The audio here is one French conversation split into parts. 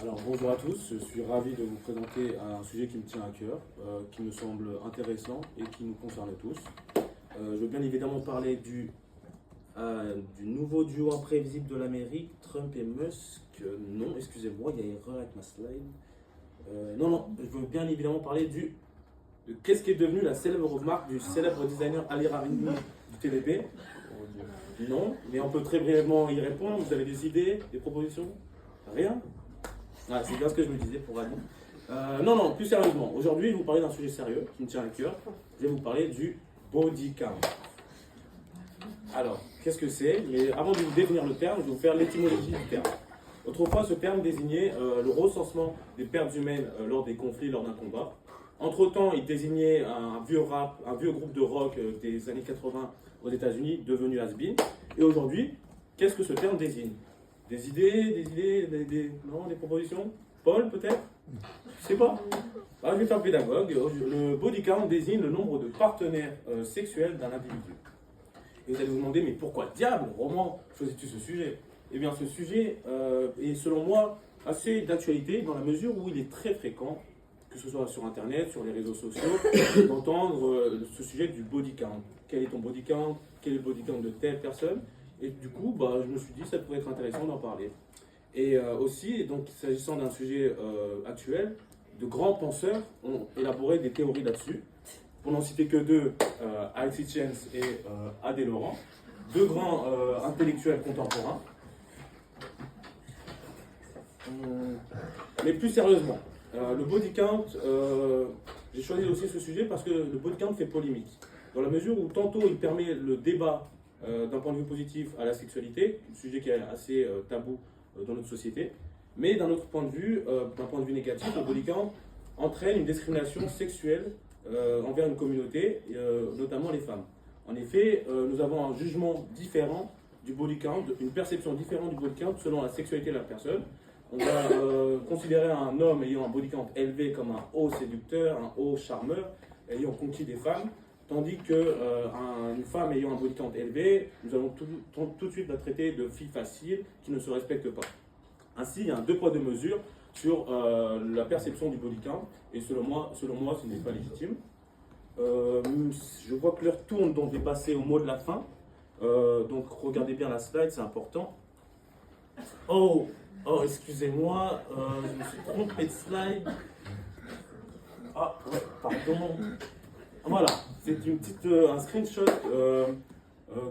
Alors bonjour à tous, je suis ravi de vous présenter un sujet qui me tient à cœur, qui me semble intéressant et qui nous concerne tous. Je veux bien évidemment parler du nouveau duo imprévisible de l'Amérique, Trump et Musk. Non, excusez-moi, il y a erreur avec ma slide. Non, je veux bien évidemment parler de qu'est-ce qui est devenu la célèbre marque du célèbre designer Ali Ravini du TDP. Non, mais on peut très brièvement y répondre. Vous avez des idées, des propositions? Rien? Ah, c'est bien ce que je me disais pour Ali. Non, plus sérieusement. Aujourd'hui, je vais vous parler d'un sujet sérieux qui me tient à cœur. Je vais vous parler du body count. Alors, qu'est-ce que c'est? Mais avant de vous définir le terme, je vais vous faire l'étymologie du terme. Autrefois, ce terme désignait le recensement des pertes humaines lors des conflits, lors d'un combat. Entre-temps, il désignait un vieux groupe de rock des années 80 aux États-Unis, devenu has-been. Et aujourd'hui, qu'est-ce que ce terme désigne? Des idées, non, des propositions? Paul, peut-être? Je sais pas. Je vais faire pédagogue. Le body count désigne le nombre de partenaires sexuels d'un individu. Et vous allez vous demander, mais pourquoi diable, Roman, choisis-tu ce sujet? Eh bien, ce sujet est, selon moi, assez d'actualité dans la mesure où il est très fréquent, que ce soit sur Internet, sur les réseaux sociaux, d'entendre ce sujet du body count. Quel est ton body count? Quel est le body count de telle personne? Et du coup, je me suis dit que ça pourrait être intéressant d'en parler. Et aussi, donc, s'agissant d'un sujet actuel, de grands penseurs ont élaboré des théories là-dessus. Pour n'en citer que deux, Alexis Chance et Adé Laurent, deux grands intellectuels contemporains. Mais plus sérieusement, le body count, j'ai choisi aussi ce sujet parce que le body count fait polémique. Dans la mesure où tantôt il permet le débat d'un point de vue positif à la sexualité, un sujet qui est assez tabou dans notre société, mais d'un autre point de vue, d'un point de vue négatif, le body count entraîne une discrimination sexuelle envers une communauté, notamment les femmes. En effet, nous avons un jugement différent du body count, une perception différente du body count selon la sexualité de la personne. On va considérer un homme ayant un body count élevé comme un haut séducteur, un haut charmeur, ayant conquis des femmes, tandis qu'une femme ayant un body count élevé, nous allons tout de suite la traiter de fille facile qui ne se respecte pas. Ainsi, il y a un deux poids deux mesures sur la perception du body count, et selon moi, ce n'est pas légitime. Je vois que l'heure tourne, donc je vais passer au mot de la fin. Donc regardez bien la slide, c'est important. Oh, excusez-moi, je me suis trompé de slide. Ah, ouais, pardon. Voilà, c'est un screenshot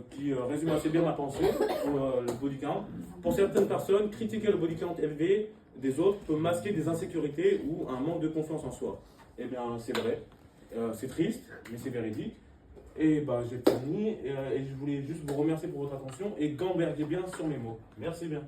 qui résume assez bien ma pensée sur le body count. Pour certaines personnes, critiquer le body count élevé des autres peut masquer des insécurités ou un manque de confiance en soi. Eh bien, c'est vrai, c'est triste, mais c'est véridique. Et j'ai fini, et je voulais juste vous remercier pour votre attention et gamberger bien sur mes mots. Merci bien.